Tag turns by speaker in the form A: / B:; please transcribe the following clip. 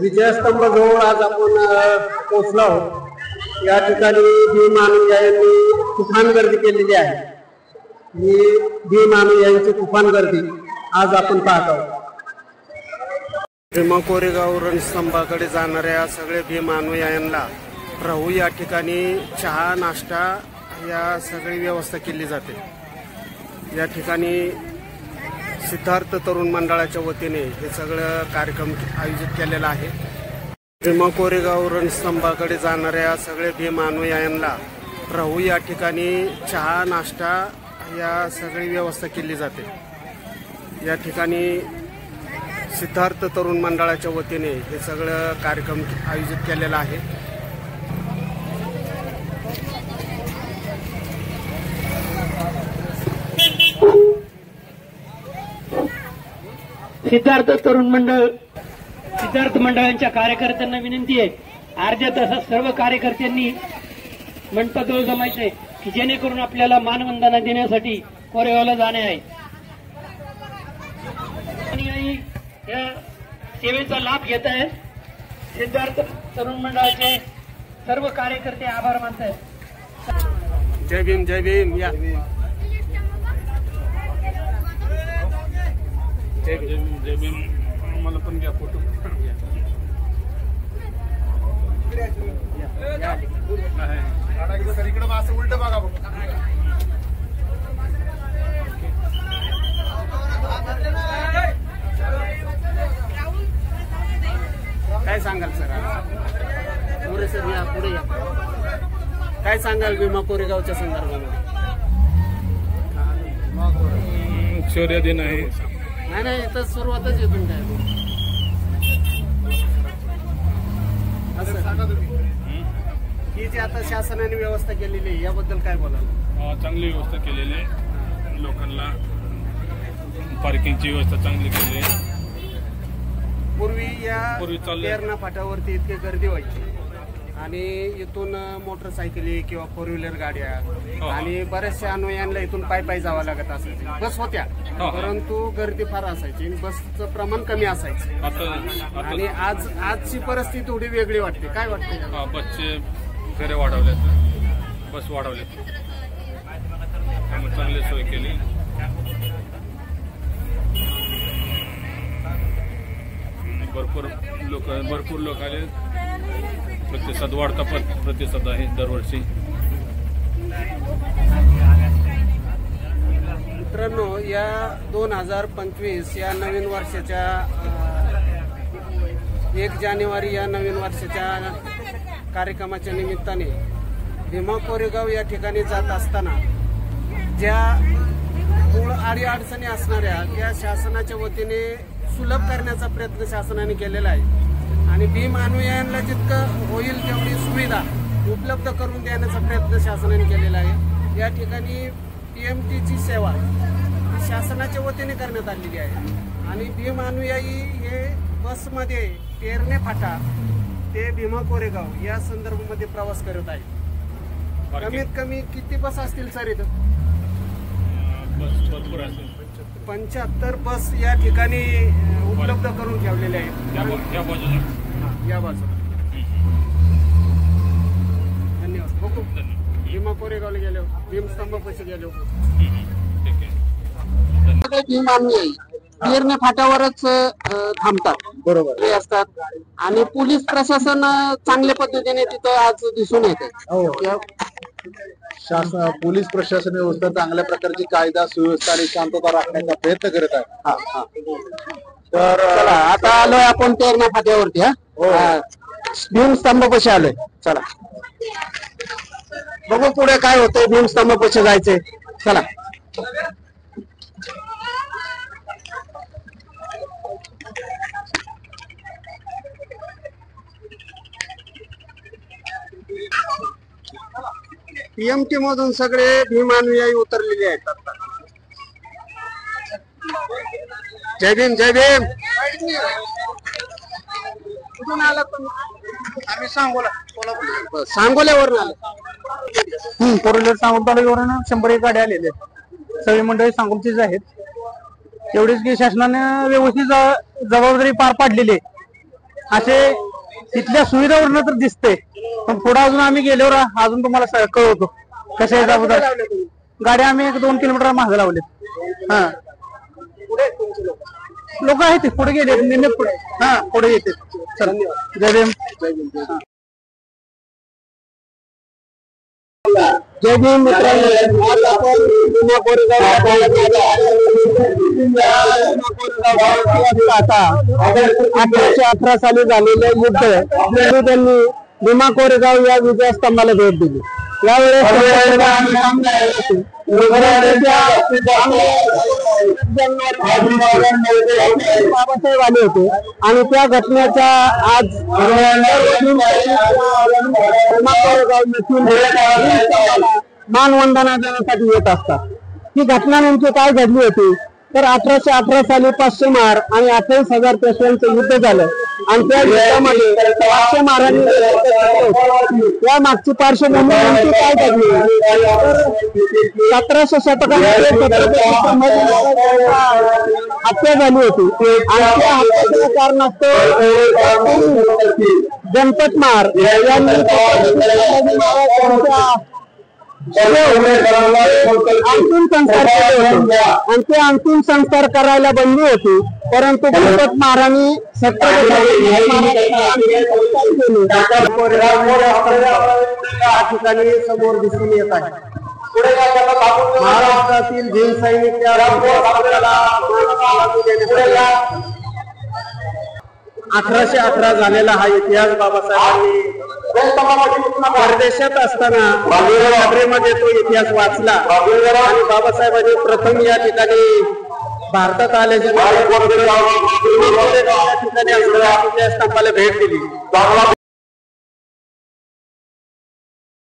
A: विजयस्तंभाजवळ आज आपण पोहोचलो आहोत। या ठिकाणी भीम अनुयायांनी तुफान गर्दी केलेली आहे। ही भीम अनुयायांची तुफान गर्दी आज आपण पाहत आहोत। भीमा कोरेगाव रणस्तंभाकडे जाणाऱ्या सगळे भीम अनुयायांना राहू या ठिकाणी चहा नाश्ता या सगळी व्यवस्था केली जाते। या ठिकाणी सिद्धार्थ तरुण मंडळाच्या वतीने हे सगळं कार्यक्रम आयोजित केलेला आहे। भीमा कोरेगाव रणस्तंभाकडे जाणाऱ्या सगळे भीम अनुयायांना राहू या ठिकाणी चहा नाश्ता या सगळी व्यवस्था केली जाते। या ठिकाणी सिद्धार्थ तरुण मंडळाच्या वतीने हे सगळं कार्यक्रम आयोजित केलेला आहे।
B: सिद्धार्थ मंडळांच्या कार्यकर्त्यांना विनंती आहे, अर्ध्या तासात सर्व कार्यकर्त्यांनी मंडपाजवळ जमायचे की जेणेकरून आपल्याला मानवंदना देण्यासाठी कोरेगावला जाणे आहे। आणि या सेवेचा लाभ घेत आहेत सिद्धार्थ तरुण मंडळाचे सर्व कार्यकर्ते आभार मानत आहेत।
A: जय भीम जय भीम। या
C: जय भीम। मला पण घ्या फोटो। इकडे असं उलट बघा बघ।
A: काय सांगाल सर? पुरे सर या पुढे या। काय सांगाल भीमा कोरेगावच्या संदर्भामध्ये?
C: शौर्य दिन आहे।
A: नाही इथं सुरुवातच येतून काय ही जी आता शासनाने व्यवस्था केलेली आहे याबद्दल काय बोलाल?
C: चांगली व्यवस्था केलेली आहे। लोकांना पार्किंगची व्यवस्था चांगली केली आहे।
A: पूर्वी पेरणा फाट्यावरती इतकी गर्दी व्हायची आणि इथून मोटरसायकली किंवा फोर व्हीलर गाड्या आणि बऱ्याचशा अनुयायांना इथून पायी जावं लागत असायचे। बस होत्या परंतु गर्दी फार असायची, बसचं प्रमाण कमी असायचं। आणि आजची परिस्थिती थोडी वेगळी वाटते। काय वाटते?
C: बसचे फेरे वाढवले, बस वाढवले, चांगली सोय केली। भरपूर लोक आले। प्रतिसाद वाढता प्रतिसाद आहे दरवर्षी।
A: मित्रांनो, या 2025 या नवीन वर्षाच्या 1 जानेवारी या नवीन वर्षाच्या कार्यक्रमाच्या निमित्ताने भीमा कोरेगाव या ठिकाणी जात असताना ज्या मूळ अडीअडचणी असणाऱ्या त्या शासनाच्या वतीने सुलभ करण्याचा प्रयत्न शासनाने केलेला आहे आणि भीम अनुयायांना जितकं होईल तेवढी सुविधा उपलब्ध करून देण्याचा प्रयत्न शासनाने केलेला आहे। या ठिकाणी PMTची सेवा ही शासनाच्या वतीने करण्यात आलेली आहे आणि भीम अनुयायी हे बसमध्ये पेरणे फाटा ते भीमा कोरेगाव या संदर्भामध्ये प्रवास करत आहेत। कमीत कमी किती बस असतील सर इथं?
C: भरपूर असेल।
A: 75 बस या ठिकाणी उपलब्ध करून ठेवलेल्या आहेत या बाजूला। धन्यवाद। बघू भीमा कोरेगावला गेलो, भीम स्तंभापाशी गेलो। भीम अनुयायी पेरणे फाट्यावरच थांबतात, बरोबर असतात आणि पोलीस प्रशासन चांगल्या पद्धतीने तिथं आज दिसून येते।
D: शासन पोलीस प्रशासन व्यवस्था चांगल्या प्रकारची कायदा सुव्यवस्था आणि शांतता राखण्याचा प्रयत्न करत आहे।
A: तर चला आता आलोय आपण पेरणा फाट्यावरती। भीम स्तंभापाशी आलोय। चला बघू पुढे काय होतंय। भीम स्तंभापाशी जायचंय, चला। PMT मधून सगळे भीम अनुयायी उतरलेले आहेत। जय भीम जय भीम। कुठून आला तुम्ही? आम्ही सांगोल्यावरून आलो।
B: कोरेगाव सांगोला तालुक्यावरून 100 गाड्या आलेल्या आहेत। सगळी मंडळी सांगोलचीच आहेत। एवढीच की शासनाने व्यवस्थित जबाबदारी पार पाडलेली आहे।
A: असे तिथल्या सुविधावरनं तर दिसते, पण पुढे अजून आम्ही गेल्यावर अजून तुम्हाला कळवतो कशा आहे अगोदर. गाड्या आम्ही 1-2 किलोमीटर मागे लावलेत. हा लोक आहेत ते पुढे गेले निम्मे पुढे. हा पुढे येते. चल जय भीम. जय भीम मित्रांनो, आज आपण भीमा कोरेगाव आता 1818 साली झालेले युद्ध त्यांनी भीमा कोरेगाव या विजयस्तंभाला भेट दिली. यावेळेस बाबासाहेब आले होते आणि त्या घटनेचा आज मानवंदना देण्यासाठी येत असतात. ही घटना नेमकी काय घडली होती तर 1818 साली 500 महार आणि 28,000 पेशव्यांचं युद्ध झालं आणि त्या युद्धामध्ये 500 महारांनी या मागची पार्श्वभूमी नेमकी काय घडली तर 1700 शतकामध्ये हत्या झाली होती आणि त्या हत्येच्या कारणास्तव गणपत महार यांनी अंतिम संस्कार केले होते आणि ते अंतिम संस्कार करायला बंदी होती, परंतु गणपत महाराणी या ठिकाणी समोर दिसून येत आहे. महाराष्ट्रातील भीम सैनिक 1818 झालेला हा इतिहास बाबासाहेबांनी परदेशात असताना बाबरीमध्ये तो इतिहास वाचला आणि बाबासाहेबांनी प्रथम या ठिकाणी भारतात आल्याच्या ठिकाणी स्तंभाला भेट दिली.